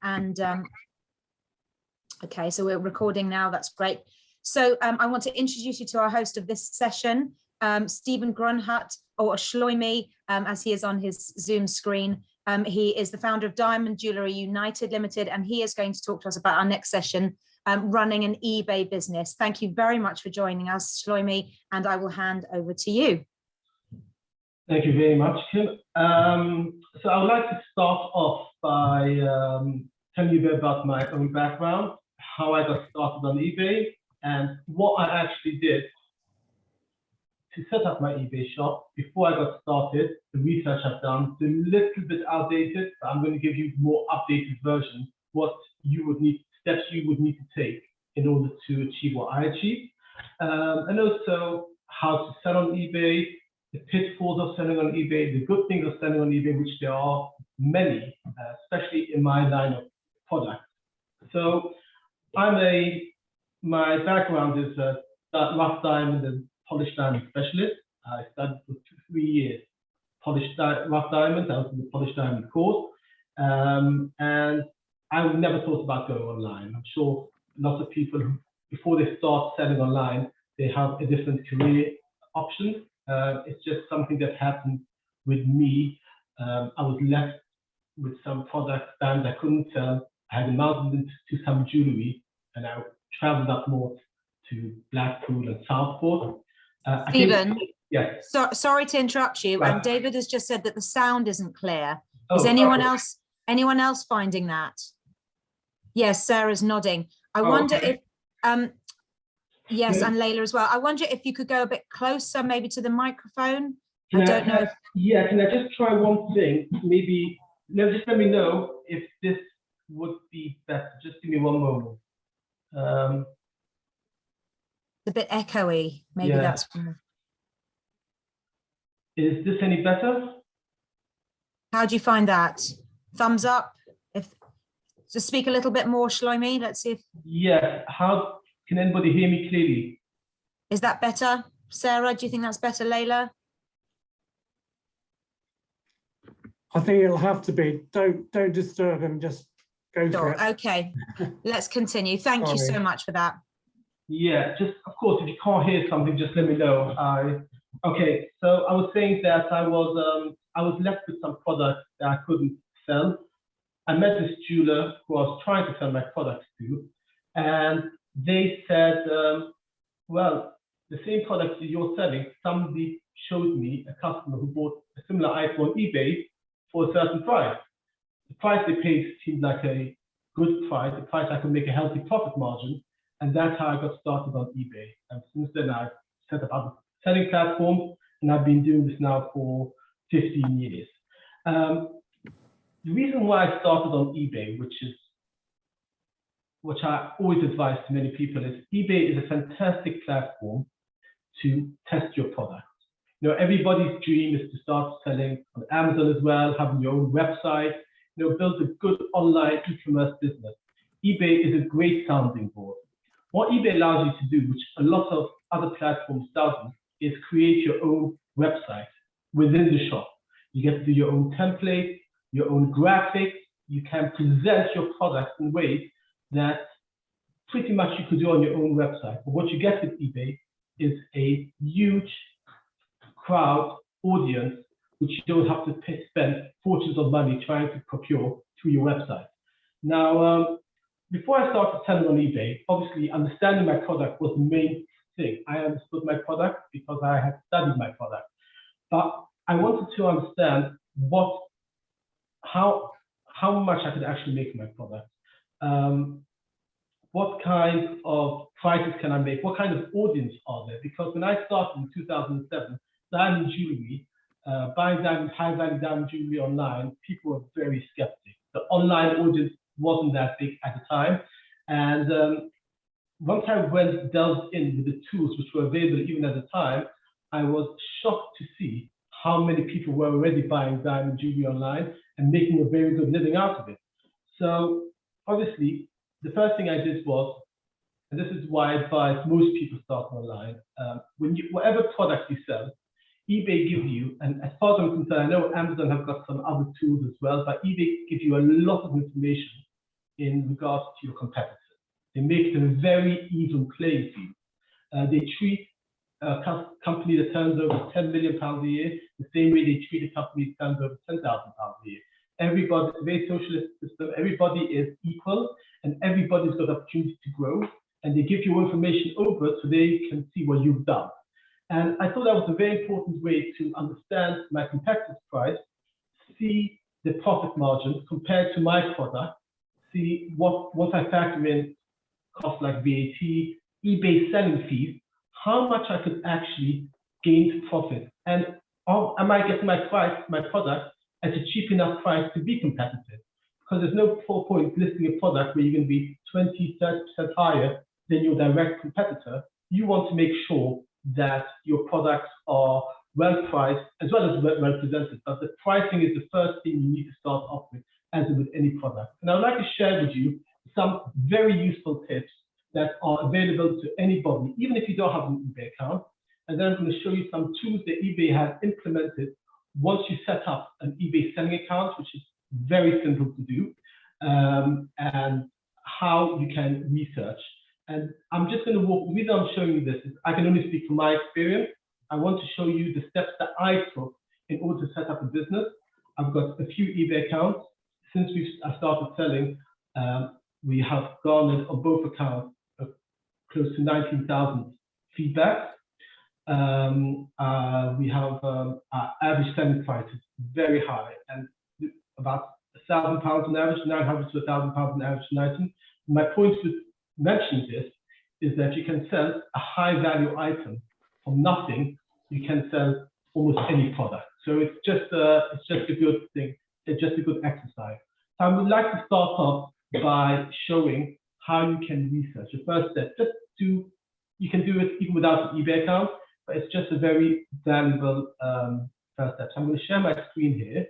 And okay, so we're recording now. That's great. So I want to introduce you to our host of this session, Stephen Grunhut, or Shloimi, as he is on his Zoom screen. He is the founder of Diamond Jewellery United Limited, and he is going to talk to us about our next session, running an eBay business. Thank you very much for joining us, Shloimi, and I will hand over to you. Thank you very much, Kim. So I would like to start off by telling you a bit about my own background, how I got started on eBay, and what I actually did to set up my eBay shop. Before I got started, the research I've done is a little bit outdated, but I'm going to give you a more updated version, what you would need, steps you would need to take in order to achieve what I achieved, and also how to sell on eBay, the pitfalls of selling on eBay, the good things of selling on eBay, which there are many, especially in my line of products. So my background is a rough diamond and polished diamond specialist. I studied for 3 years rough diamonds. I was in the polished diamond course, and I never thought about going online. I'm sure lots of people, before they start selling online, they have a different career option. It's just something that happened with me. I was left with some products that I couldn't sell. I had mounted into some jewellery, and I traveled up north to Blackpool and Southport. Stephen, yes. Sorry to interrupt you. Right. David has just said that the sound isn't clear. Oh, is anyone else finding that? Yes, Sarah's nodding. I wonder if yes, and Layla as well. I wonder if you could go a bit closer, maybe to the microphone. I don't know. Yeah, can I just try one thing? Maybe just let me know if this would be better. Just give me one moment. It's a bit echoey. Maybe that's. Is this any better? How do you find that? Thumbs up. If just speak a little bit more, Shloimi. Let's see if. Yeah. How can anybody hear me clearly? Is that better, Sarah? Do you think that's better, Layla? I think it'll have to be. Don't disturb him. Just go for it. Okay. Let's continue. Thank you so much for that. Yeah. Just of course, if you can't hear something, just let me know. Okay. So I was saying that I was left with some products that I couldn't sell. I met this jeweler who I was trying to sell my products to, and they said, well, the same products that you're selling, somebody showed me a customer who bought a similar item on eBay for a certain price. The price they paid seemed like a good price, a price I could make a healthy profit margin, and that's how I got started on eBay. And since then, I've set up other selling platforms, and I've been doing this now for 15 years. The reason why I started on eBay, which I always advise to many people, is eBay is a fantastic platform to test your product. You know, everybody's dream is to start selling on Amazon as well, having your own website, build a good online e-commerce business. eBay is a great sounding board. What eBay allows you to do, which a lot of other platforms doesn't, is create your own website within the shop. You get to do your own template, your own graphics. You can present your products in ways that pretty much you could do on your own website. But what you get with eBay is a huge crowd audience, which you don't have to spend fortunes of money trying to procure through your website. Now, before I started selling on eBay, obviously understanding my product was the main thing. I understood my product because I had studied my product. But I wanted to understand how much I could actually make my product. What kind of prices can I make? What kind of audience are there? Because when I started in 2007, diamond jewelry, buying high-value diamond jewelry online, people were very skeptic. The online audience wasn't that big at the time. And once I delved in with the tools which were available even at the time, I was shocked to see how many people were already buying diamond jewelry online and making a very good living out of it. So obviously, the first thing I did was, and this is why I advise most people start online, whatever product you sell, eBay gives you, and as far as I'm concerned, I know Amazon have got some other tools as well, but eBay gives you a lot of information in regards to your competitors. They make it a very even playing field. They treat a company that turns over £10 million a year the same way they treat a company that turns over £10,000 a year. Everybody, very socialist system, everybody is equal and everybody's got the opportunity to grow, and they give you information over so they can see what you've done. And I thought that was a very important way to understand my competitor's price, see the profit margins compared to my product, see what I factor in costs like VAT, eBay selling fees, how much I could actually gain profit, and am I getting my product at a cheap enough price to be competitive? Because there's no point listing a product where you're going to be 20–30% higher than your direct competitor. You want to make sure that your products are well priced as well as well presented. But the pricing is the first thing you need to start off with, as with any product. And I'd like to share with you some very useful tips that are available to anybody, even if you don't have an eBay account. And then I'm going to show you some tools that eBay has implemented once you set up an eBay selling account, which is very simple to do, and how you can research. And I'm just going to walk, the reason I'm showing you this is I can only speak from my experience. I want to show you the steps that I took in order to set up a business. I've got a few eBay accounts. Since I started selling, we have garnered on both accounts close to 19,000 feedbacks. We have our average selling price is very high, and about £1,000 on average, 900 to £1,000 on average, 19. My point to mention this is that you can sell a high value item for nothing. You can sell almost any product. So it's just a good thing. It's just a good exercise. So I would like to start off by showing how you can research. The first step, you can do it even without an eBay account, but it's just a very valuable first step. So I'm going to share my screen here.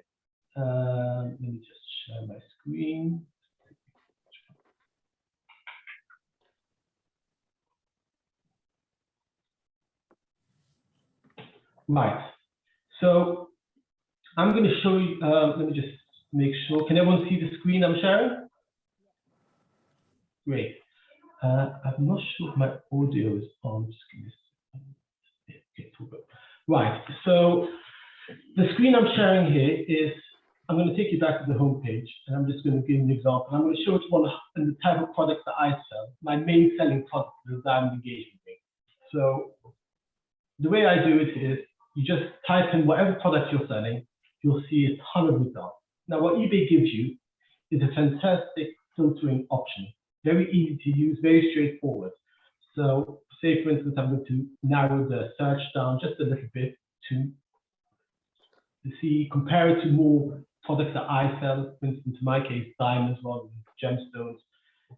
Let me just share my screen. Right. So I'm going to show you, let me just make sure. Can everyone see the screen I'm sharing? Great. I'm not sure if my audio is on. Right. So the screen I'm sharing here is, I'm going to take you back to the home page, and I'm just going to give you an example. I'm going to show you one of the type of products that I sell. My main selling product is a diamond engagement ring. So the way I do it is, you just type in whatever product you're selling, you'll see a ton of results. Now, what eBay gives you is a fantastic filtering option. Very easy to use, very straightforward. So say, for instance, I'm going to narrow the search down just a little bit to see, compare it to more products that I sell, for instance, in my case, diamonds rather than gemstones.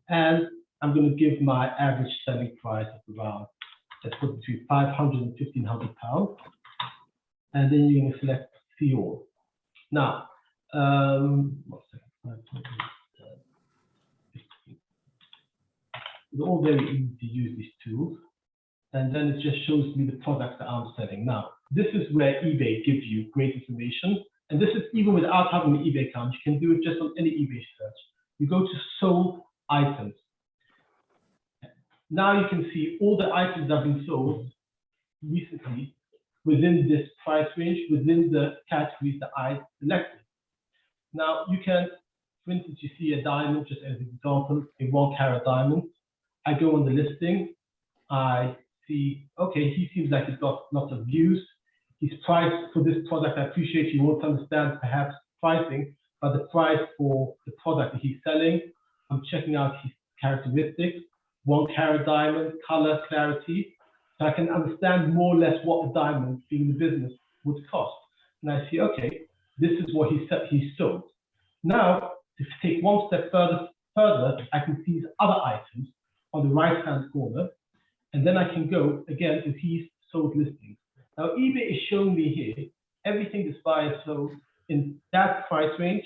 And I'm going to give my average selling price of around, let's put between £500 and £1,500. And then you're going to select see all. Now, one second. It's all very easy to use these tools. And then it just shows me the products that I'm selling. Now, this is where eBay gives you great information. And this is even without having an eBay account. You can do it just on any eBay search. You go to sold items. Now you can see all the items that have been sold recently within this price range, within the categories that I selected. Now you can, for instance, you see a diamond, just as an example, a 1 carat diamond. I go on the listing, I see, okay, he seems like he's got lots of views. His price for this product, I appreciate you won't understand perhaps pricing, but the price for the product that he's selling, I'm checking out his characteristics, 1 carat diamond, color, clarity. So I can understand more or less what the diamond being in the business would cost. And I see, okay, this is what he sold. Now, to take one step further, I can see his other items on the right-hand corner, and then I can go again to his sold listings. Now, eBay is showing me here everything this buyer sold in that price range,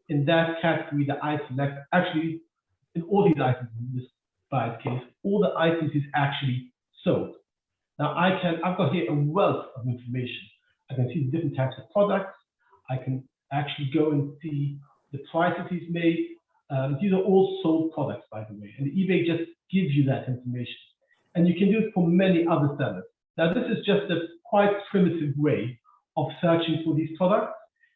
in that category that I select. Actually, in all these items in this buyer's case, all the items is actually sold. Now I've got here a wealth of information. I can see the different types of products. I can actually go and see the prices he's made. These are all sold products, by the way, and eBay just gives you that information. And you can do it for many other sellers. Now, this is just a quite primitive way of searching for these products.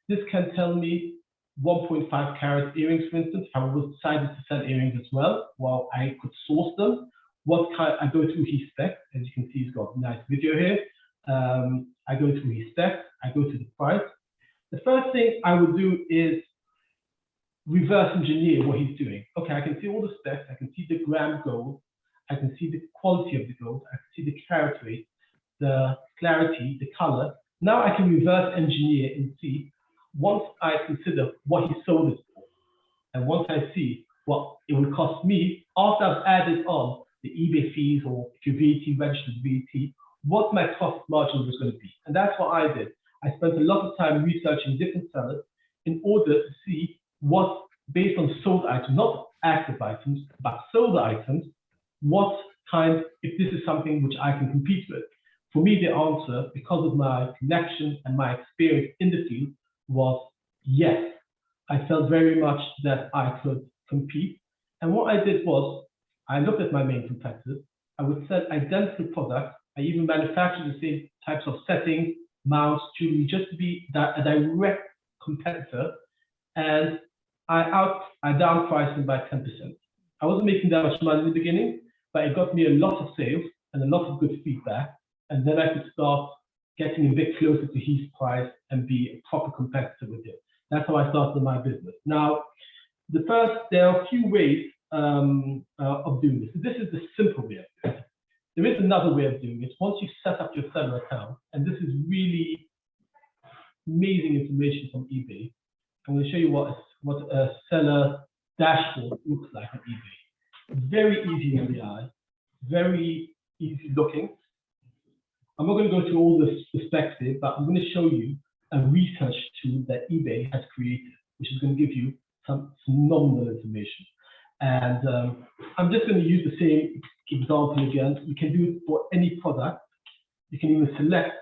This can tell me 1.5 carat earrings, for instance. If I was decided to sell earrings as well, well, I could source them. What kind? I go through his spec. As you can see, he's got a nice video here. I go through his spec. I go to the price. The first thing I would do is reverse engineer what he's doing. Okay, I can see all the specs. I can see the gram gold. I can see the quality of the gold. I can see the carat rate, the clarity, the color. Now I can reverse engineer and see, once I consider what he sold it for, and once I see what it would cost me after I've added on the eBay fees, or if you're VAT registered VAT, what my profit margin was going to be. And that's what I did. I spent a lot of time researching different sellers in order to see what, based on sold items, not active items, but sold items, what kind, if this is something which I can compete with. For me, the answer, because of my connection and my experience in the field, was yes. I felt very much that I could compete. And what I did was, I looked at my main competitors. I would sell identical products. I even manufactured the same types of settings, mounts, jewelry, just to be a direct competitor. And I downpriced them by 10%. I wasn't making that much money in the beginning, but it got me a lot of sales and a lot of good feedback. And then I could start getting a bit closer to his price and be a proper competitor with him. That's how I started my business. Now, there are a few ways of doing this. This is the simple way of doing it. There is another way of doing it. Once you set up your seller account, and this is really amazing information from eBay, I'm going to show you what a seller dashboard looks like on eBay. Very easy on the eye, very easy looking. I'm not going to go through all the specs here, but I'm going to show you a research tool that eBay has created, which is going to give you some phenomenal information. And I'm just going to use the same example again. You can do it for any product. You can even select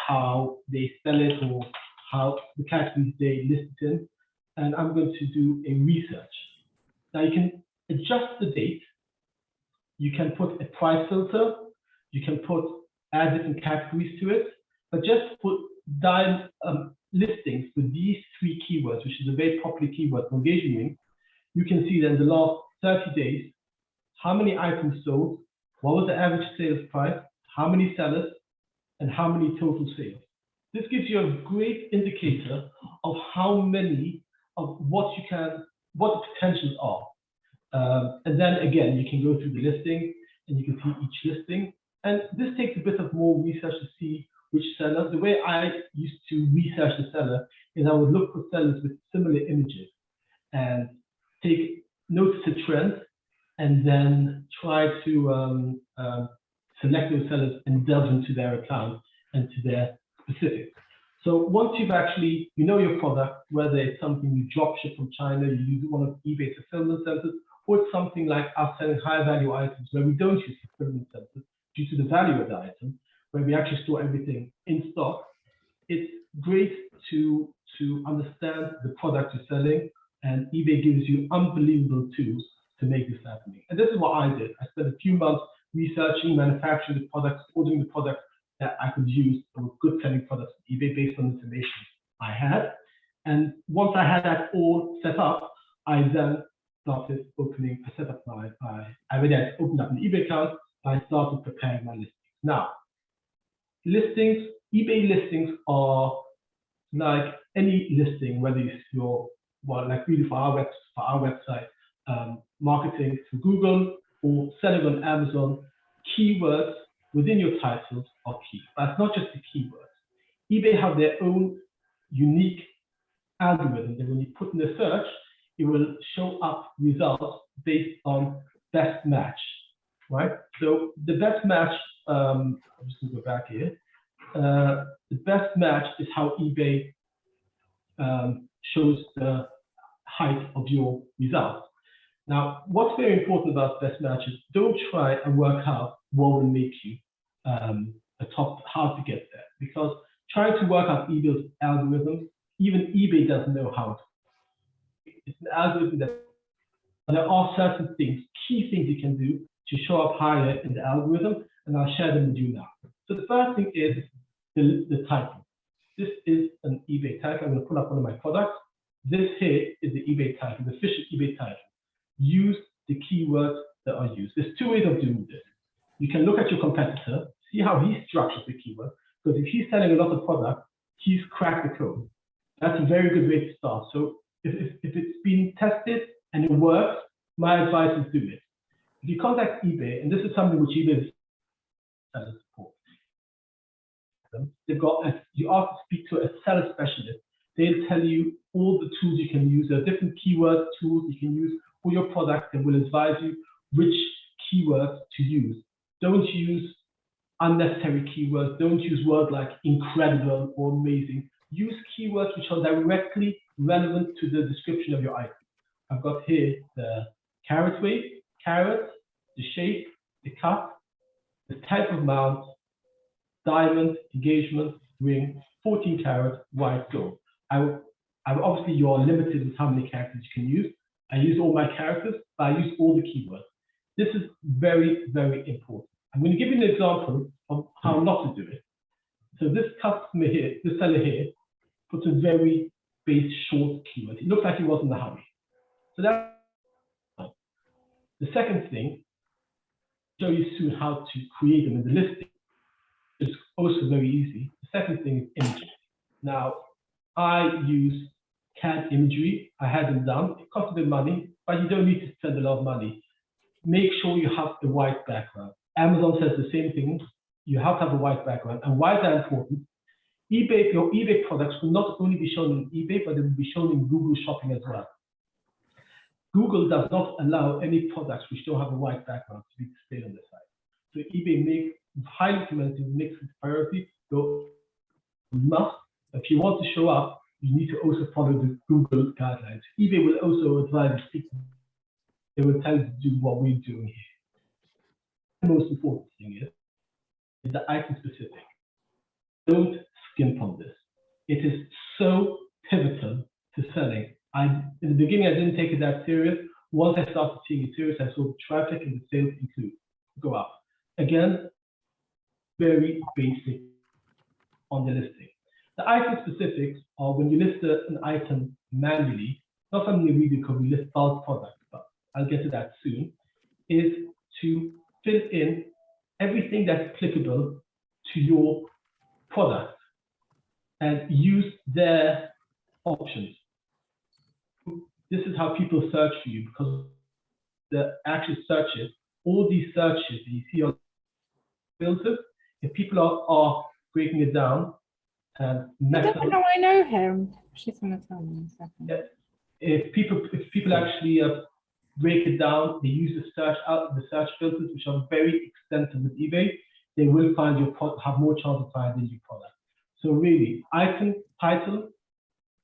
how they sell it or how the categories they list it in. And I'm going to do a research. Now you can adjust the date. You can put a price filter. You can add different categories to it, but just put listings with these three keywords, which is a very popular keyword for engagement link. You can see that in the last 30 days, how many items sold, what was the average sales price, how many sellers, and how many total sales. This gives you a great indicator of how many of what the potentials are. And then again, you can go through the listing and you can see each listing. And this takes a bit of more research to see which seller. The way I used to research the seller is I would look for sellers with similar images and notice a trend, and then try to select those sellers and delve into their account and to their specifics. So once you've actually, you know your product, whether it's something you drop ship from China, you use one of eBay's fulfillment centers, or it's something like us selling high value items where we don't use fulfillment centers due to the value of the item, where we actually store everything in stock, it's great to understand the product you're selling, and eBay gives you unbelievable tools to make this happening. And this is what I did. I spent a few months researching, manufacturing the products, ordering the products that I could use that were good selling products on eBay based on the information I had. And once I had that all set up, I then started opening, I already had opened up an eBay account, I started preparing my listings. Now, listings, eBay listings are like any listing, whether you're like really for our website, marketing through Google or selling on Amazon, keywords within your titles are key. But it's not just the keywords. eBay have their own unique algorithm that when you put in a search, it will show up results based on best match, right? So the best match, I'm just gonna go back here. The best match is how eBay shows the height of your results. Now, what's very important about best matches, don't try and work out what will make you how to get there, because trying to work out eBay's algorithm, even eBay doesn't know how to. It's an algorithm that there are certain things, key things you can do to show up higher in the algorithm, and I'll share them with you now. So the first thing is the title. This is an eBay title. I'm going to pull up one of my products. This here is the eBay title, the official eBay title. Use the keywords that are used. There's two ways of doing this. You can look at your competitor, see how he structures the keyword, because if he's selling a lot of product, he's cracked the code. That's a very good way to start. So if it's been tested and it works, my advice is do it. If you contact eBay, and this is something which eBay seller support, they've got you ask to speak to a seller specialist. They'll tell you all the tools you can use. There are different keyword tools you can use for your product and will advise you which keywords to use. Don't use unnecessary keywords. Don't use words like incredible or amazing. Use keywords which are directly relevant to the description of your item. I've got here the carat weight, carrot, the shape, the cut, the type of mount, diamond, engagement, ring, 14 karat, white gold. Obviously, you're limited with how many characters you can use. I use all my characters, but I use all the keywords. This is very, very important. I'm going to give you an example of how not to do it. So this customer here, this seller here, puts a very base short keyword. It looks like he was in a hurry. So that's the second thing. I'll show you soon how to create them in the listing. It's also very easy. The second thing is images. Now, I use CAD imagery. I had them done. It costs a bit of money, but you don't need to spend a lot of money. Make sure you have a white background. Amazon says the same thing. You have to have a white background. And why is that important? eBay, your eBay products will not only be shown on eBay, but they will be shown in Google Shopping as well. Google does not allow any products which don't have a white background to be displayed on the site. So eBay highly recommends it, makes it a priority. So you must, if you want to show up, you need to also follow the Google guidelines. eBay will also advise you. They will tell you to do what we're doing here. The most important thing is the item specific. Don't skimp on this. It is so pivotal to selling. In the beginning, I didn't take it that serious. Once I started taking it serious, I saw the traffic and the sales go up. Again, very basic on the listing. The item specifics are when you list an item manually, not something we do because we list bulk products, but I'll get to that soon, is to fill in everything that's applicable to your product and use their options. This is how people search for you, because the actual searches, all these searches that you see on filters, if people are breaking it down and I don't know I know him. She's going to tell me in a second. Yeah. If people actually break it down, they use the search filters, which are very extensive with eBay, they will find your product, have more chance of finding your product. So really, item title,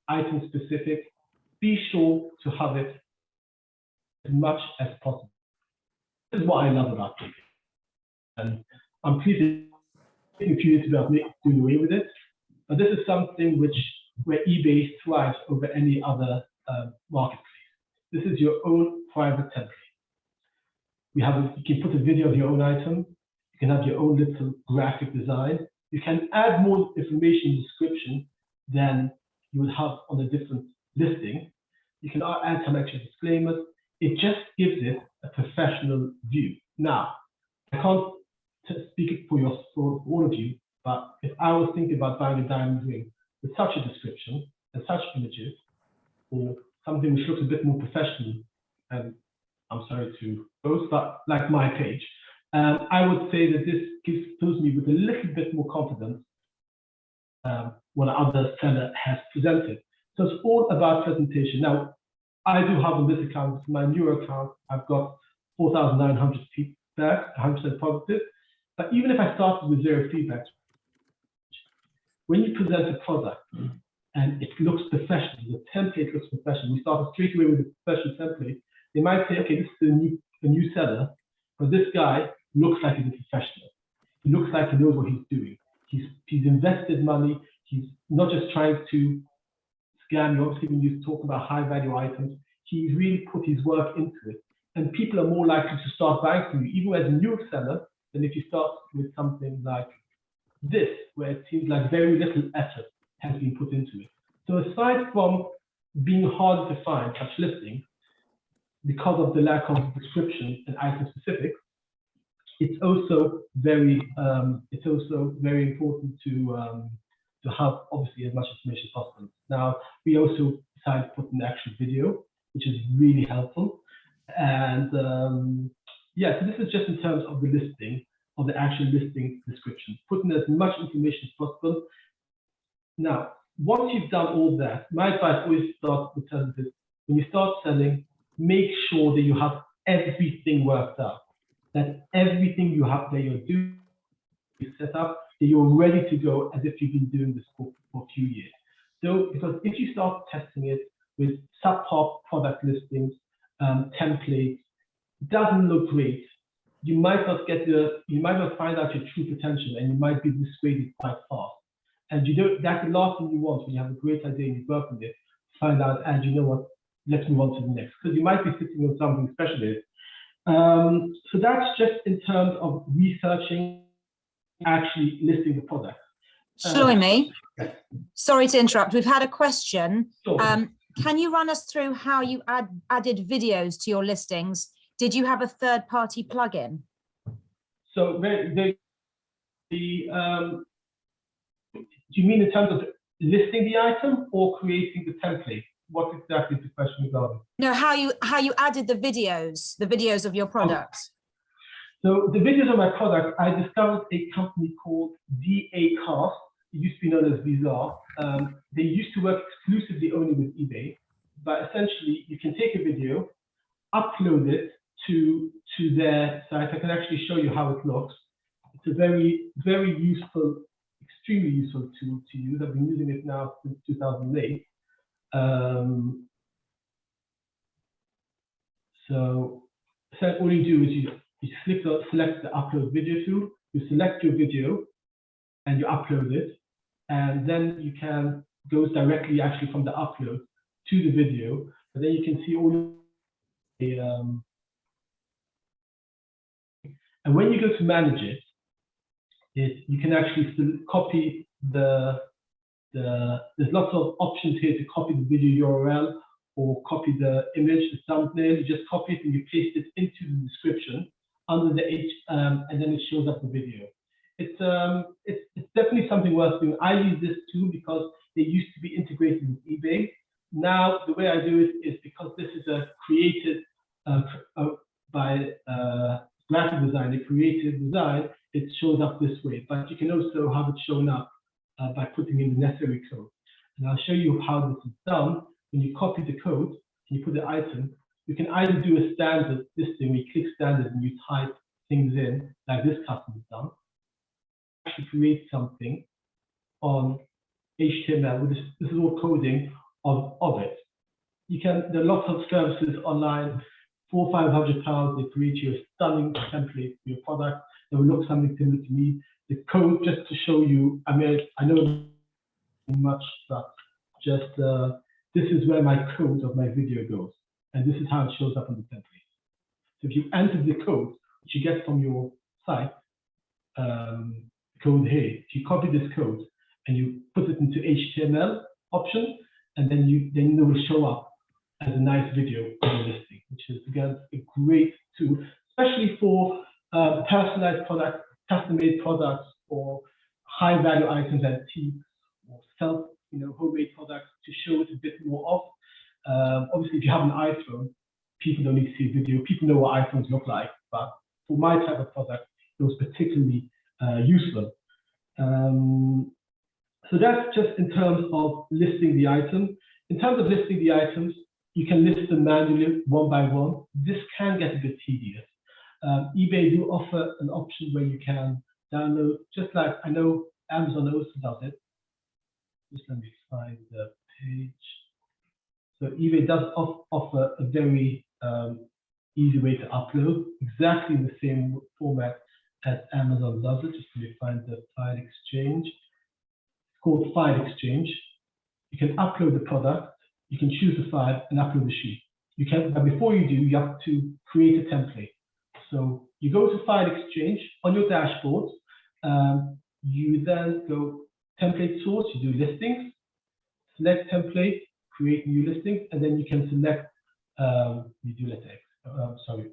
item specific, be sure to have it as much as possible. This is what I love about eBay. And I'm pleased in a few years about doing away with it. But this is something where eBay thrives over any other marketplace. This is your own private template. You can put a video of your own item. You can have your own little graphic design. You can add more information in description than you would have on a different listing. You can add some extra disclaimers. It just gives it a professional view. Now, I can't speak for all of you, but if I was thinking about buying a diamond ring with such a description and such images, or something which looks a bit more professional, and I'm sorry to boast, but like my page, I would say that this fills me with a little bit more confidence what other seller has presented. So it's all about presentation. Now, I do have on this account, my newer account, I've got 4,900 feedback, 100% positive. But even if I started with 0 feedback, when you present a product and it looks professional, the template looks professional, we start straight away with a professional template, they might say, okay, this is a new seller, but this guy looks like he's a professional. He looks like he knows what he's doing. He's invested money. He's not just trying to scam you. Obviously, when you talk about high value items, he's really put his work into it. And people are more likely to start buying from you, even as a new seller, than if you start with something like this, where it seems like very little effort has been put into it. So aside from being hard to find such listings, because of the lack of description and item specifics, it's also very important to have obviously as much information as possible. Now, we also decided to put an actual video, which is really helpful. And yeah, so this is just in terms of the listing, of the actual listing description, putting as much information as possible. Now, once you've done all that, my advice always starts with telling this: when you start selling, make sure that you have everything worked out, that everything you have that you're doing is set up, that you're ready to go as if you've been doing this for a few years. So, because if you start testing it with sub-top product listings, templates, doesn't look great, you might not find out your true potential, and you might be dissuaded quite fast. And that's the last thing you want when you have a great idea and you work on it, find out, and you know what, let's move on to the next, because you might be sitting on something specialist. So that's just in terms of researching, actually listing the product. Shlomi, yes. Sorry to interrupt. We've had a question. Sure. Can you run us through how you added videos to your listings? Did you have a third-party plugin? So do you mean in terms of listing the item or creating the template? What exactly is the question regarding? No, how you added the videos of your products. So the videos of my product, I discovered a company called DA Cast. It used to be known as Bizarre. They used to work exclusively only with eBay, but essentially you can take a video, upload it to their site. I can actually show you how it looks. It's a very, very useful, extremely useful tool to use. I've been using it now since 2008. So all you do is you select the upload video tool, you select your video and you upload it, and then you can go directly actually from the upload to the video, and then you can see all the and when you go to manage it, you can actually still copy there's lots of options here to copy the video URL or copy the image, the thumbnail. You just copy it and you paste it into the description under the and then it shows up the video. It's definitely something worth doing. I use this too because they used to be integrated with eBay. Now the way I do it is because this is a created by graphic design, a creative design. It shows up this way, but you can also have it shown up by putting in the necessary code. And I'll show you how this is done. When you copy the code and you put the item, you can either do a standard listing where you click standard and you type things in like this customer's done. Actually create something on HTML. This is all coding of it. There are lots of services online, £400 or £500. They create you a stunning template for your product that will look something similar to me. The code, just to show you, I mean, I know much, but just this is where my code of my video goes, and this is how it shows up on the template. So if you enter the code which you get from your site, code here, if you copy this code and you put it into HTML option, and then it will show up as a nice video on your listing, which is again a great tool, especially for personalized products, custom-made products, or high-value items, antiques, or homemade products, to show it a bit more off. Obviously, if you have an iPhone, people don't need to see a video. People know what iPhones look like, but for my type of product, it was particularly useful. So that's just in terms of listing the item. In terms of listing the items, you can list them manually one by one. This can get a bit tedious. eBay do offer an option where you can download, just like I know Amazon also does it. Just let me find the page. So eBay does offer a very easy way to upload, exactly in the same format as Amazon does it. Just let me find the file exchange. It's called File Exchange. You can upload the product, you can choose the file and upload the sheet. you can, but before you do, you have to create a template. So you go to File Exchange on your dashboard. You then go template source, you do listings, select template, create new listings, and then you can select, you do letter X, sorry,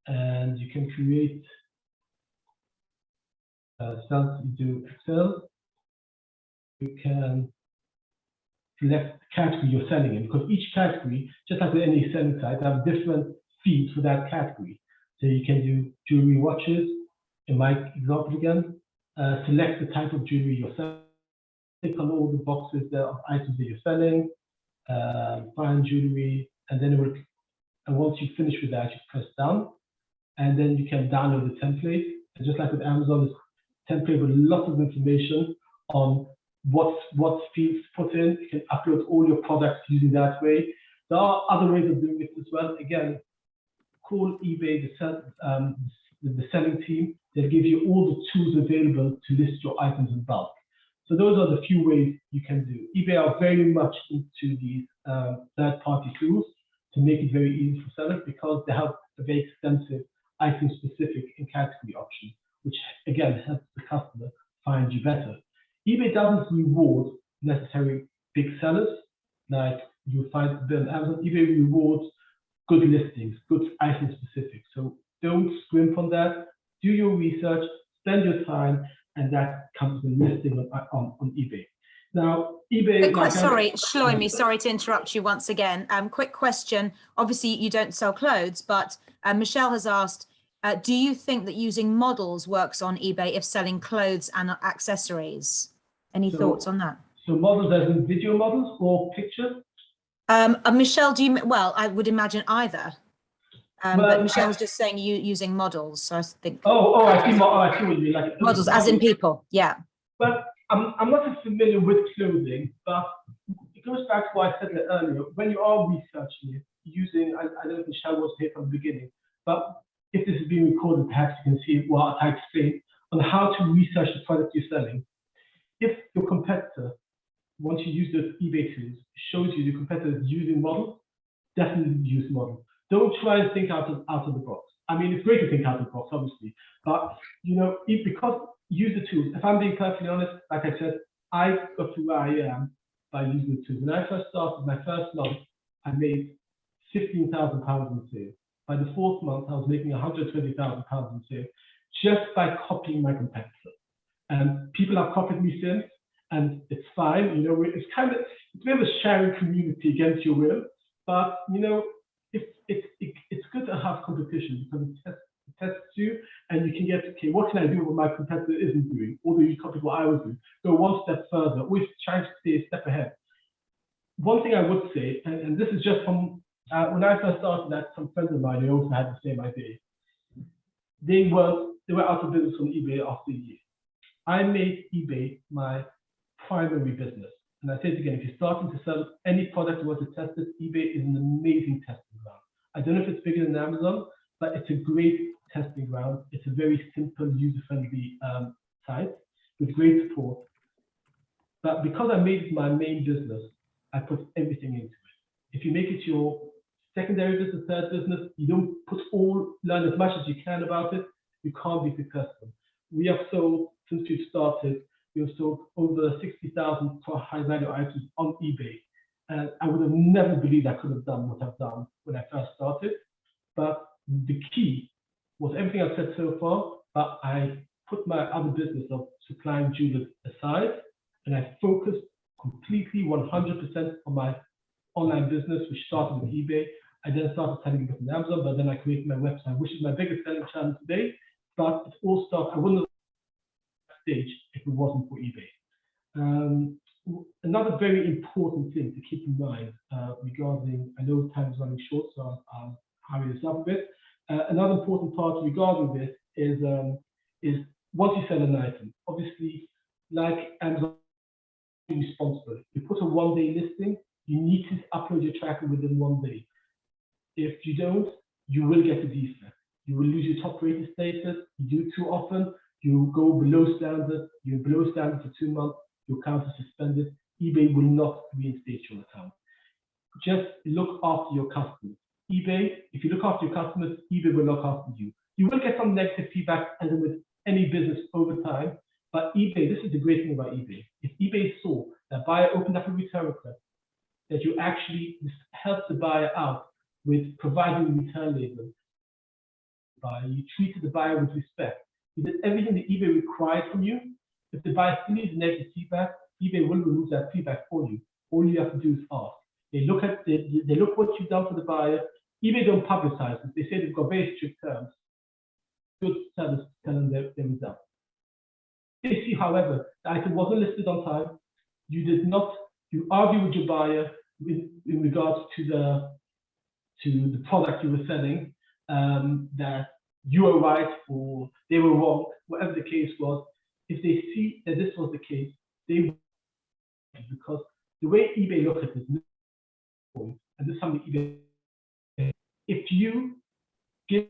and you can create cells, you do Excel, you can select the category you're selling in, because each category, just like with any selling site, have different feeds for that category. So you can do jewelry watches, in my example again, select the type of jewelry you're selling, click on all the boxes there of items that you're selling, find jewelry, and then it will, and once you finish with that, you press down, and then you can download the template. And just like with Amazon, it's a template with lots of information on what fields to put in. You can upload all your products using that way. There are other ways of doing it as well. Again, call eBay, the selling team. They'll give you all the tools available to list your items in bulk. So those are the few ways you can do. eBay are very much into these third-party tools to make it very easy for sellers, because they have a very extensive item-specific and category option, which again helps the customer find you better. eBay doesn't reward necessarily big sellers like you would find on Amazon. eBay rewards good listings, good item-specific. So don't scrimp on that. Do your research, spend your time, and that comes with listing on eBay. Now, eBay. Sorry, Shlomi, sorry to interrupt you once again. Quick question. Obviously, you don't sell clothes, but Michelle has asked, do you think that using models works on eBay if selling clothes and accessories? Any thoughts on that? So models as in video models or pictures? Michelle, do you? Well, I would imagine either. But Michelle was just saying you using models, so I think. I see what you mean. Like models, as in people, yeah. But I'm not as familiar with clothing, but it goes back to what I said earlier. When you are researching it, using, I don't know if Michelle was here from the beginning, but if this is being recorded, perhaps you can see what I explained on how to research the product you're selling. If your competitor, once you use those eBay tools, shows you the competitor is using models, definitely use models. Don't try and think out of the box. I mean, it's great to think out of the box, obviously, but because use the tools. If I'm being perfectly honest, like I said, I got to where I am by using the tools. When I first started, my first month, I made £15,000 in sales. By the fourth month, I was making £120,000 in sales just by copying my competitor. And people have copied me since, and it's fine. It's a bit of a sharing community against your will, but it's good to have competition because it tests you, and you can get, okay, what can I do what my competitor isn't doing? Although you copied what I was doing, go one step further, always trying to stay a step ahead. One thing I would say, and this is just from when I first started, that some friends of mine, they also had the same idea. They were out of business on eBay after a year. I made eBay my primary business. And I say it again, if you're starting to sell any product you want to test it, eBay is an amazing testing ground. I don't know if it's bigger than Amazon, but it's a great testing ground. It's a very simple, user-friendly site with great support. But because I made it my main business, I put everything into it. If you make it your secondary business, third business, you don't learn as much as you can about it, you can't be successful. We have sold, since we've started, we have sold over 60,000 high-value items on eBay. And I would have never believed I could have done what I've done when I first started. But the key was everything I've said so far, but I put my other business of supplying jewelers aside, and I focused completely 100% on my online business, which started with eBay. I then started selling it on Amazon, but then I created my website, which is my biggest selling channel today. But it all started, I wouldn't have stage if it wasn't for eBay. Another very important thing to keep in mind regarding, I know time is running short, so I'll hurry this up a bit. Another important part regarding this is once you sell an item, obviously, like Amazon, you're responsible. You put a one-day listing, you need to upload your tracker within 1 day. If you don't, you will get a defect. You will lose your top rated status. You do it too often, you go below standard. You're below standard for 2 months, your account is suspended. eBay will not reinstate your account. just look after your customers. eBay, if you look after your customers, eBay will look after you. You will get some negative feedback, as with any business over time, but eBay, this is the great thing about eBay. If eBay saw that buyer opened up a return request, that you actually helped the buyer out with providing the return label, you treated the buyer with respect, you did everything that eBay required from you. If the buyer still needs negative feedback, eBay will remove that feedback for you. All you have to do is ask. They look at they look what you've done for the buyer. eBay don't publicize it. They say they've got very strict terms. Good sellers tell them their results. They see, however, the item wasn't listed on time. You did not. You argue with your buyer in regards to the product you were selling, that you were right or they were wrong, whatever the case was. If they see that this was the case, they will, because the way eBay looks at it, and this is something eBay, if you give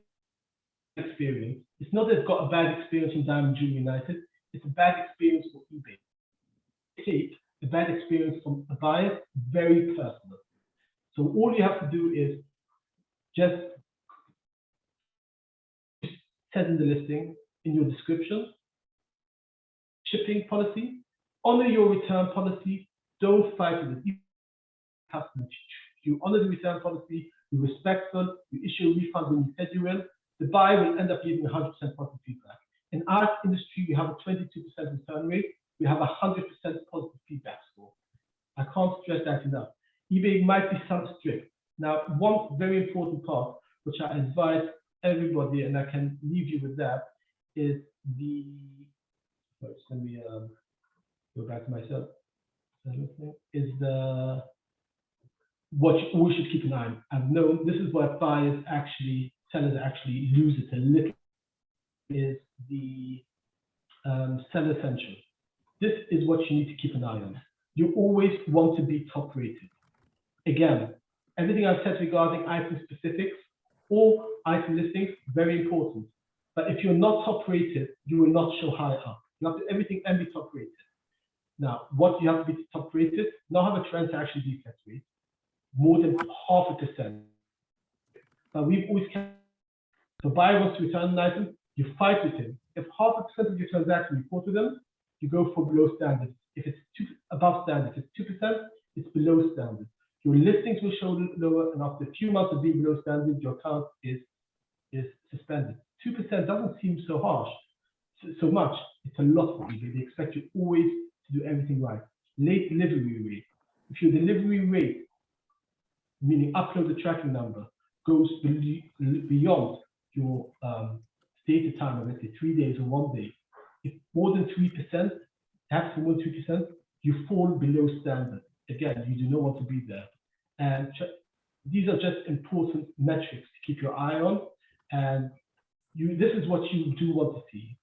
experience, it's not that it's got a bad experience in Diamond Jewellery United, it's a bad experience for eBay. Take the bad experience from a buyer very personal. So all you have to do is just set in the listing, in your description, shipping policy, honor your return policy, don't fight with it. You honor the return policy, you're respectful, you issue a refund when you said you will, the buyer will end up giving 100% positive feedback. In our industry, we have a 22% return rate, we have a 100% positive feedback score. I can't stress that enough. eBay might be some strict. Now, one very important part, which I advise everybody, and I can leave you with that, is the, let me go back to myself, is the, what you always should keep an eye on. I've known this is where sellers actually lose it a little, is the seller essential. This is what you need to keep an eye on. You always want to be top rated. Again, everything I've said regarding item specifics or item listings, very important. But if you're not top rated, you will not show high up. You have to everything and be top rated. Now, what you have to be top rated? Not have a transaction defect rate more than 0.5%. But we've always kept, if a buyer wants to return an item, you fight with him. If 0.5% of your transaction you report to them, you go for below standard. If it's above standard, if it's 2%, it's below standard. Your listings will show lower, and after a few months of being below standard, your account is suspended. 2% doesn't seem so harsh, so much. It's a lot for eBay. They expect you always to do everything right. Late delivery rate. If your delivery rate, meaning upload the tracking number, goes beyond your stated time of, let's say, 3 days or 1 day, if more than 3%, perhaps more than 3%, you fall below standard. Again, you do not want to be there. And these are just important metrics to keep your eye on. And this is what you do want to see.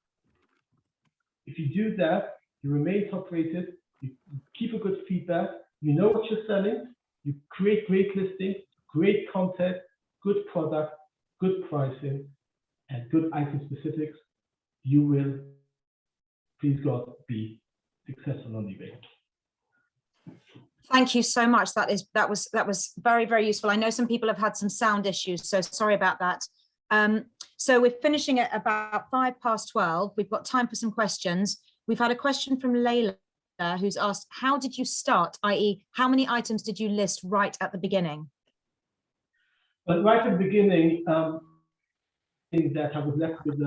If you do that, you remain top rated, you keep a good feedback, you know what you're selling, you create great listings, great content, good product, good pricing, and good item specifics, you will, please God, be successful on eBay. Thank you so much. That was very, very useful. I know some people have had some sound issues, so sorry about that. So we're finishing at about 12:05. We've got time for some questions. We've had a question from Layla, who's asked, how did you start, i.e. how many items did you list right at the beginning? But right at the beginning, that I was left with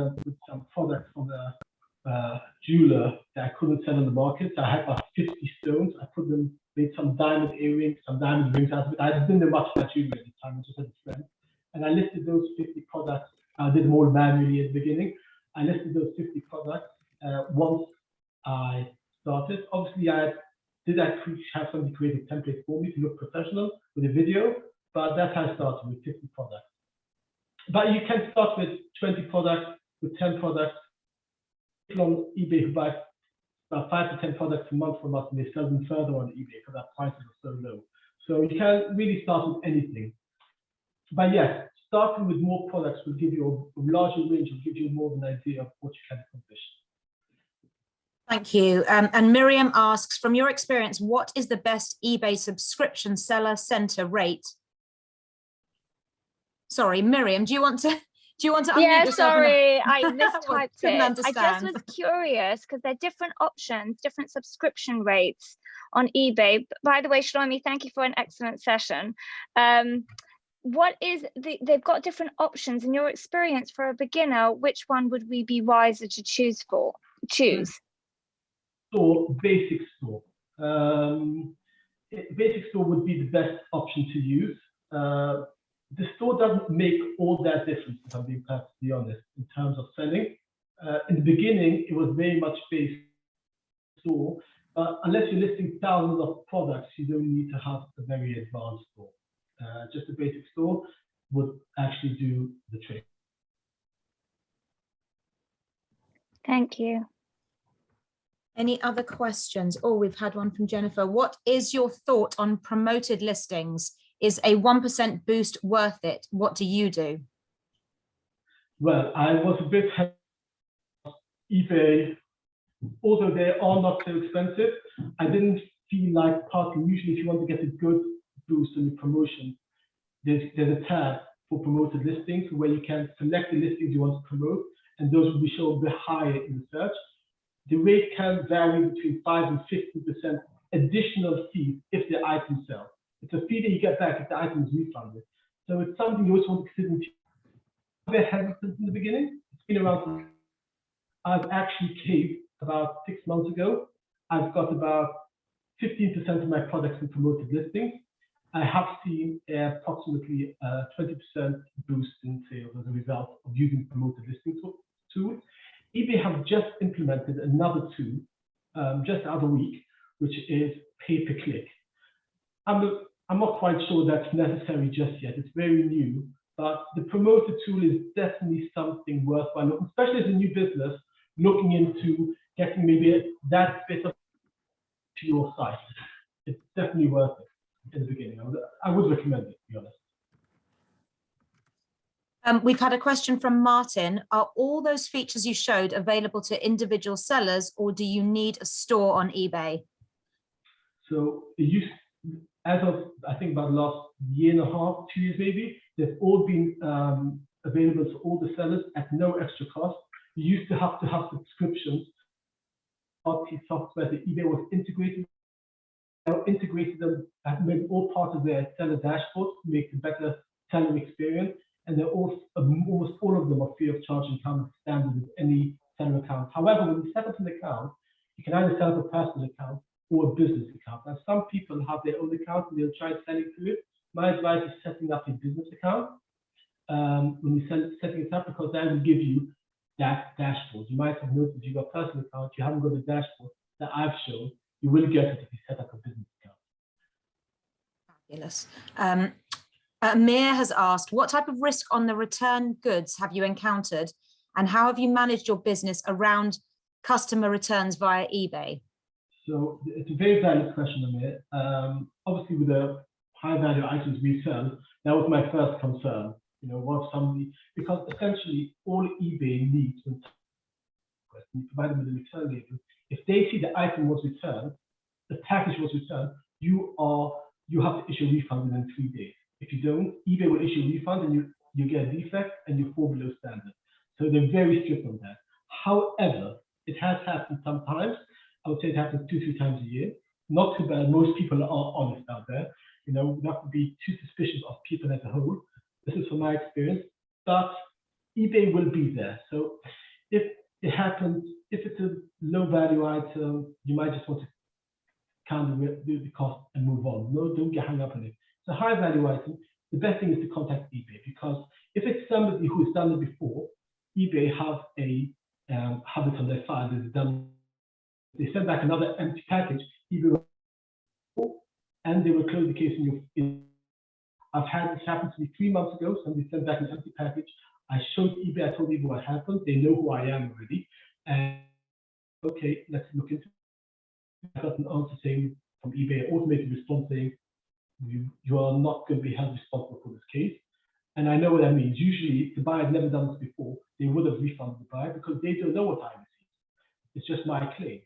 some products from the jeweler that I couldn't sell on the market. So I had about 50 stones. I put them, made some diamond earrings, some diamond rings out of it. I didn't know much about jewelry at the time, I just had a friend. And I listed those 50 products. I did them all manually at the beginning. I listed those 50 products once I started. Obviously, I have somebody create a template for me to look professional with a video, but that's how I started, with 50 products. But you can start with 20 products, with 10 products. People on eBay who buy about 5 to 10 products a month from us, and they sell them further on eBay because our prices are so low. So you can really start with anything. But yes, starting with more products will give you a larger range, will give you more of an idea of what you can accomplish. Thank you. And Miriam asks, from your experience, what is the best eBay subscription seller center rate? Sorry, Miriam, do you want to unmute Yeah, yourself? sorry, I mistyped Couldn't it. understand. I just was curious because there are different options, different subscription rates on eBay. By the way, Shlomi, thank you for an excellent session. What is they've got different options. In your experience, for a beginner, which one would we be wiser to choose? Store, basic store. Basic store would be the best option to use. The store doesn't make all that difference, if I'm being perfectly honest, in terms of selling. In the beginning, it was very much basic store, but unless you're listing thousands of products, you don't need to have a very advanced store. Just a basic store would actually do the trick. Thank you. Any other questions? Oh, we've had one from Jennifer. What is your thought on promoted listings? Is a 1% boost worth it? What do you do? Well, I was a bit hesitant on eBay, although they are not so expensive. I didn't feel like usually if you want to get a good boost on your promotion, there's a tab for promoted listings where you can select the listings you want to promote, and those will be shown a bit higher in the search. The rate can vary between 5 and 50% additional fees if the item sells. It's a fee that you get back if the item is refunded. So it's something you always want to consider. A bit hesitant in the beginning. It's been around. I've actually caved about 6 months ago. I've got about 15% of my products in promoted listings. I have seen approximately 20% boost in sales as a result of using promoted listing tools. eBay have just implemented another tool just the other week, which is pay-per-click. I'm not quite sure that's necessary just yet. It's very new, but the promoted tool is definitely something worthwhile, especially as a new business looking into getting maybe that bit of to your site. It's definitely worth it in the beginning. I would recommend it, to be honest. We've had a question from Martin. Are all those features you showed available to individual sellers, or do you need a store on eBay? So as of, I think, about the last year and a half, 2 years maybe, they've all been available to all the sellers at no extra cost. You used to have subscriptions. Software that eBay was integrated them, have made all part of their seller dashboard to make a better seller experience. And they're all, almost all of them are free of charge and come standard with any seller account. However, when you set up an account, you can either set up a personal account or a business account. Now, some people have their own account and they'll try selling through it. My advice is setting up a business account when you're setting it up, because that will give you that dashboard. You might have noticed you've got a personal account, you haven't got the dashboard that I've shown. You will get it if you set up a business account. Fabulous. Amir has asked, what type of risk on the return goods have you encountered, and how have you managed your business around customer returns via eBay? So it's a very valid question, Amir. Obviously, with the high value items we sell, that was my first concern. You know, what somebody, because essentially all eBay needs when you provide them with a return label, if they see the item was returned, the package was returned, you have to issue a refund within 3 days. If you don't, eBay will issue a refund and you get a defect and you fall below standard. So they're very strict on that. However, it has happened sometimes. I would say it happens 2-3 times a year. Not too bad. Most people are honest out there. You know, we have to be too suspicious of people as a whole. This is from my experience, but eBay will be there. So if it happens, if it's a low value item, you might just want to count the cost and move on. No, don't get hung up on it. It's a high value item. The best thing is to contact eBay, because if it's somebody who's done it before, eBay have a habit on their side. They send back another empty package, eBay will, and they will close the case in I've had this happen to me 3 months ago. Somebody sent back an empty package. I showed eBay, I told eBay what happened. They know who I am already. And okay, let's look into it. I got an answer saying from eBay, automated response saying, you are not going to be held responsible for this case. And I know what that means. Usually, if the buyer had never done this before, they would have refunded the buyer because they don't know what I received. It's just my claim.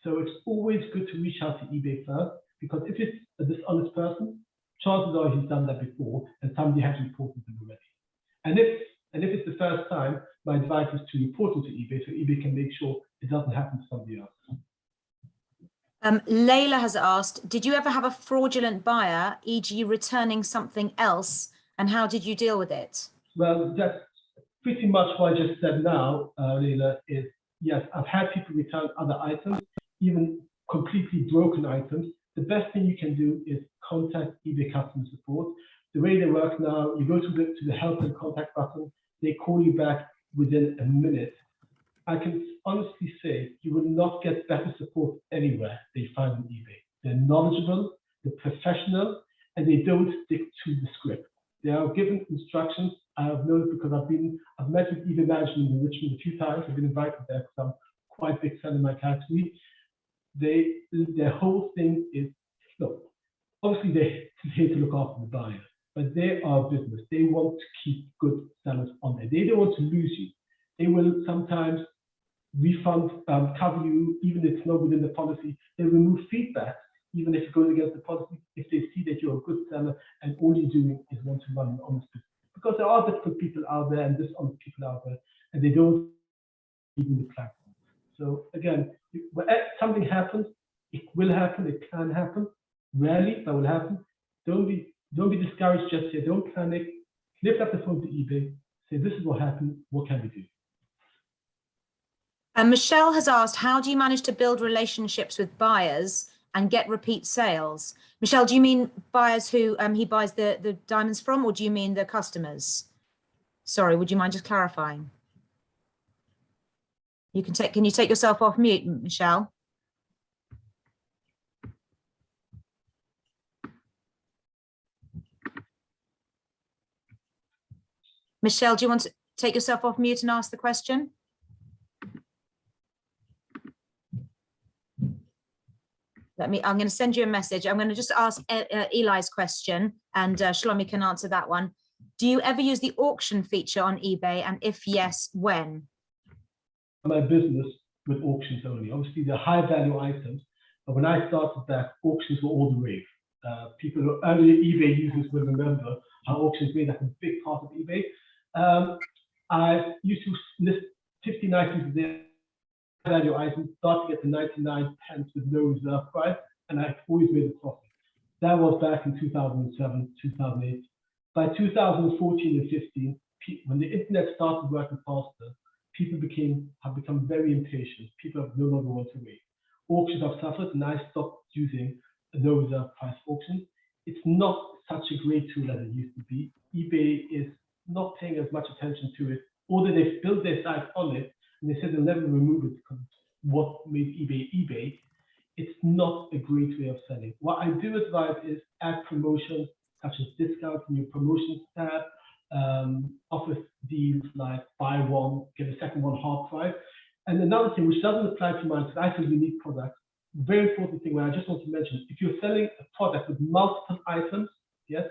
So it's always good to reach out to eBay first, because if it's a dishonest person, chances are he's done that before and somebody has reported them already. And if it's the first time, my advice is to report them to eBay so eBay can make sure it doesn't happen to somebody else. Layla has asked, did you ever have a fraudulent buyer, e.g. returning something else, and how did you deal with it? Well, that's pretty much what I just said now, Layla, is yes, I've had people return other items, even completely broken items. The best thing you can do is contact eBay customer support. The way they work now, you go to the help and contact button, they call you back within a minute. I can honestly say you will not get better support anywhere they find on eBay. They're knowledgeable, they're professional, and they don't stick to the script. They are given instructions. I have known it because I've met with eBay management in Richmond a few times. I've been invited there because I'm quite big seller in my category. Their whole thing is, look, obviously they're here to look after the buyer, but they are a business. They want to keep good sellers on there. They don't want to lose you. They will sometimes refund, cover you, even if it's not within the policy. They remove feedback, even if it goes against the policy, if they see that you're a good seller and all you're doing is want to run an honest business. Because there are difficult people out there and dishonest people out there, and they don't even the platform. So again, when something happens, it will happen, it can happen. Rarely, that will happen. Don't be discouraged just yet. Don't panic. Lift up the phone to eBay. Say, this is what happened. What can we do? And Michelle has asked, how do you manage to build relationships with buyers and get repeat sales? Michelle, do you mean buyers who he buys the diamonds from, or do you mean the customers? Sorry, would you mind just clarifying? Can you take yourself off mute, Michelle? Michelle, do you want to take yourself off mute and ask the question? I'm going to send you a message. I'm going to just ask Eli's question, and Shlomi can answer that one. Do you ever use the auction feature on eBay? And if yes, when? My business with auctions only. Obviously, they're high value items, but when I started that, auctions were all the rave. People, earlier eBay users will remember how auctions made up a big part of eBay. I used to list 15 items a day. Value items, starting at the 99 pence with no reserve price, and I always made a profit. That was back in 2007, 2008. By 2014 and 15, when the internet started working faster, people have become very impatient. People have no longer want to wait. Auctions have suffered, and I stopped using a no reserve price auction. It's not such a great tool as it used to be. eBay is not paying as much attention to it, although they've built their site on it. And they said they'll never remove it because what made eBay eBay. It's not a great way of selling. What I do advise is add promotions such as discounts in your promotions tab, offer deals like buy one, get a second one half price. And another thing which doesn't apply to mine, because I have a unique product, very important thing where I just want to mention, if you're selling a product with multiple items, yes,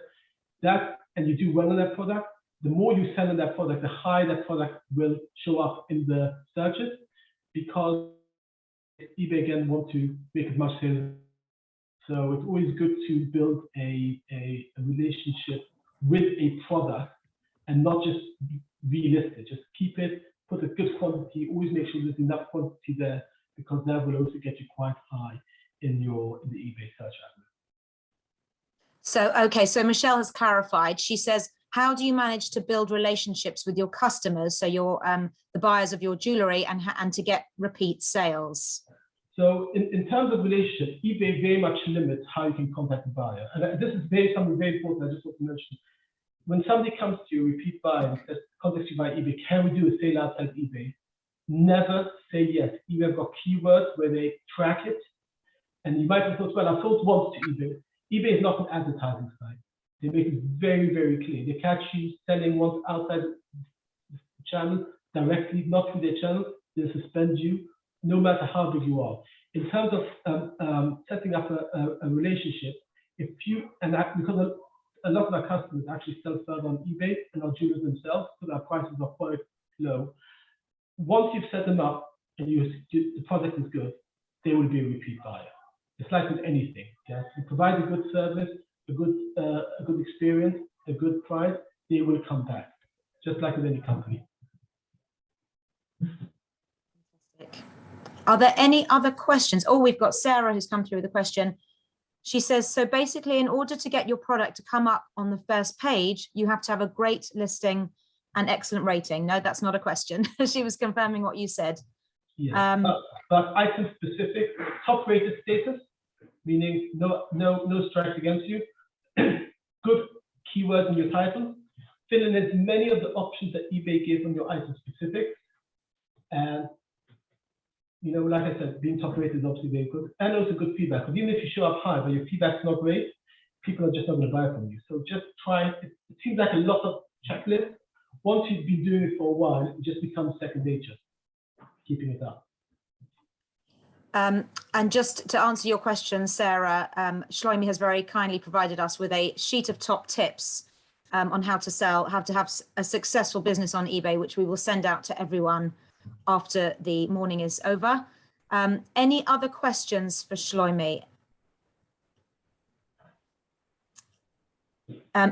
and you do well on that product, the more you sell in that product, the higher that product will show up in the searches, because eBay again want to make as much sales. So it's always good to build a relationship with a product and not just relist it. Just keep it, put a good quantity, always make sure there's enough quantity there, because that will also get you quite high in the eBay search algorithm. So, okay, so Michelle has clarified. She says, how do you manage to build relationships with your customers, so your the buyers of your jewellery, and to get repeat sales? So in terms of relationships, eBay very much limits how you can contact the buyer. And this is something very important I just want to mention. When somebody comes to you, repeat buyer, and says, contact you via eBay, can we do a sale outside eBay? Never say yes. eBay have got keywords where they track it. And you might have thought, well, I've sold once to eBay. eBay is not an advertising site. They make it very, very clear. They catch you selling once outside the channel directly, not through their channel. They'll suspend you, no matter how big you are. In terms of setting up a relationship, because a lot of our customers actually sell further on eBay and our jewelers themselves, because our prices are quite low. Once you've set them up and the product is good, they will be a repeat buyer. It's like with anything. Yes, you provide a good service, a good experience, a good price, they will come back, just like with any company. Fantastic. Are there any other questions? Oh, we've got Sarah who's come through with a question. She says, so basically, in order to get your product to come up on the first page, you have to have a great listing and excellent rating. No, that's not a question. She was confirming what you said. Yeah, but item specific, top rated status, meaning no strikes against you. Good keywords in your title. Fill in as many of the options that eBay gives on your item specific. And you know, like I said, being top rated is obviously very good, and also good feedback. Because even if you show up high, but your feedback's not great, people are just not going to buy from you. So just try. It seems like a lot of checklists. Once you've been doing it for a while, it just becomes second nature. Keeping it up. And just to answer your question, Sarah, Shlomi has very kindly provided us with a sheet of top tips on how to have a successful business on eBay, which we will send out to everyone after the morning is over. Any other questions for Shlomi?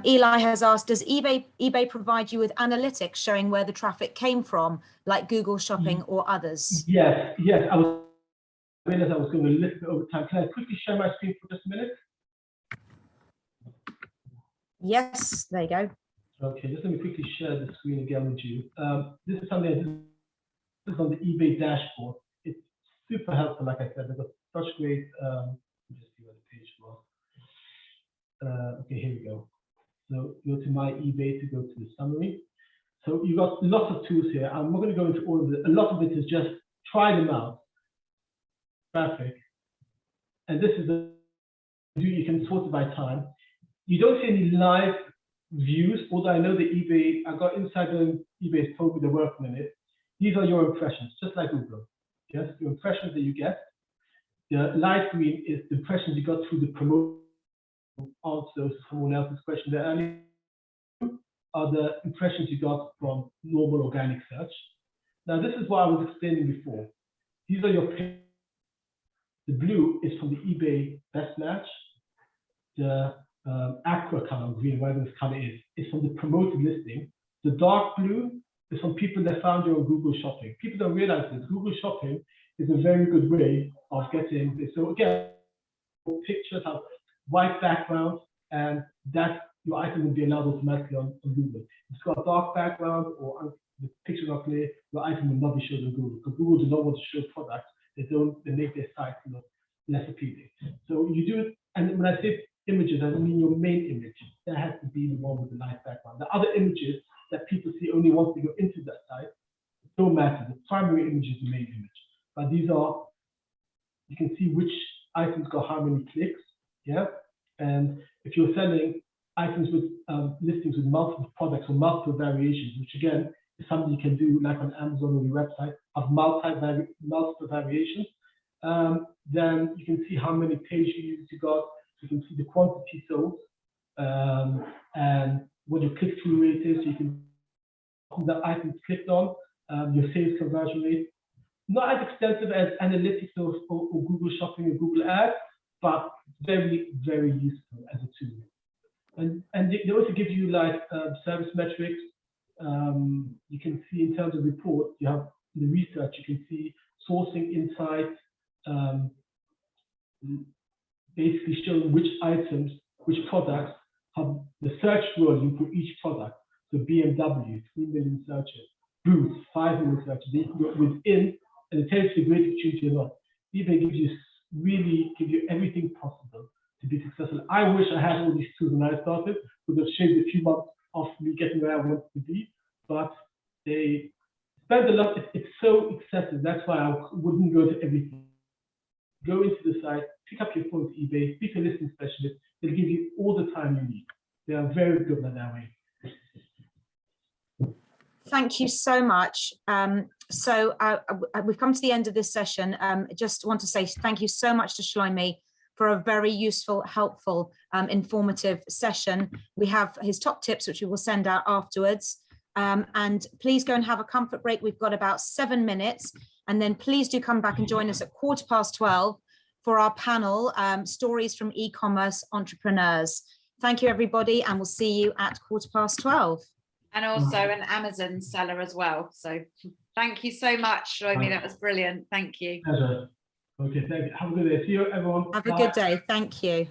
Eli has asked, does eBay provide you with analytics showing where the traffic came from, like Google Shopping or others? Yes. I realized I was going to list it over time. Can I quickly share my screen for just a minute? Yes, there you go. Okay, just let me quickly share the screen again with you. This is something this is on the eBay dashboard. It's super helpful, like I said. They've got such great. Let me just see where the page was. Okay, here we go. So go to my eBay to go to the summary. So you've got lots of tools here. I'm not going to go into all of it. A lot of it is just try them out. Traffic, and this is you can sort it by time. You don't see any live views, although I know that eBay, I got inside on eBay's told me they're working on it. These are your impressions, just like Google. Yes, your impressions that you get. The light green is the impressions you got through the promotion answers to someone else's question there earlier. Are the impressions you got from normal organic search. Now, this is what I was explaining before. These are your pages. The blue is from the eBay best match. The aqua color, green, whatever this color is from the promoted listing. The dark blue is from people that found you on Google Shopping. People don't realize this. Google Shopping is a very good way of getting this. So again, pictures have white background, and that your item will be allowed automatically on Google. If it's got a dark background or the pictures are clear, your item will not be shown on Google, because Google does not want to show products. They make their site look less appealing. So you do it, and when I say images, I mean your main image. That has to be the one with the nice background. The other images that people see only once they go into that site don't matter. The primary image is the main image. But these are, you can see which items got how many clicks, yeah? And if you're selling items with listings with multiple products or multiple variations, which again, is something you can do like on Amazon or your website, have multiple variations, then you can see how many page views you got, you can see the quantity sold, and what your click-through rate is, you can see the items clicked on, your sales conversion rate. Not as extensive as analytics or Google Shopping or Google Ads, but very, very useful as a tool. And they also give you like service metrics. You can see in terms of reports, you have the research, you can see sourcing insights, basically showing which items, which products have the search volume for each product. So BMW, 3 million searches, Boots, 5 million searches, within, and it tells you the great opportunity or not. eBay really give you everything possible to be successful. I wish I had all these tools when I started, would have shaved a few months off me getting where I wanted to be, but they spend a lot. It's so excessive. That's why I wouldn't go to everything. Go into the site, pick up your phone to eBay, speak to a listing specialist. They'll give you all the time you need. They are very good at that way. Thank you so much. We've come to the end of this session. Just want to say thank you so much to Shlomi for a very useful, helpful, informative session. We have his top tips, which we will send out afterwards. And please go and have a comfort break. We've got about 7 minutes. And then please do come back and join us at 12:15 for our panel, Stories from E-commerce Entrepreneurs. Thank you, everybody, and we'll see you at 12:15. And also an Amazon seller as well. So thank you so much, Shlomi. That was brilliant. Thank you. Pleasure. Okay, thank you. Have a good day. See you, everyone. Have a good day. Thank you.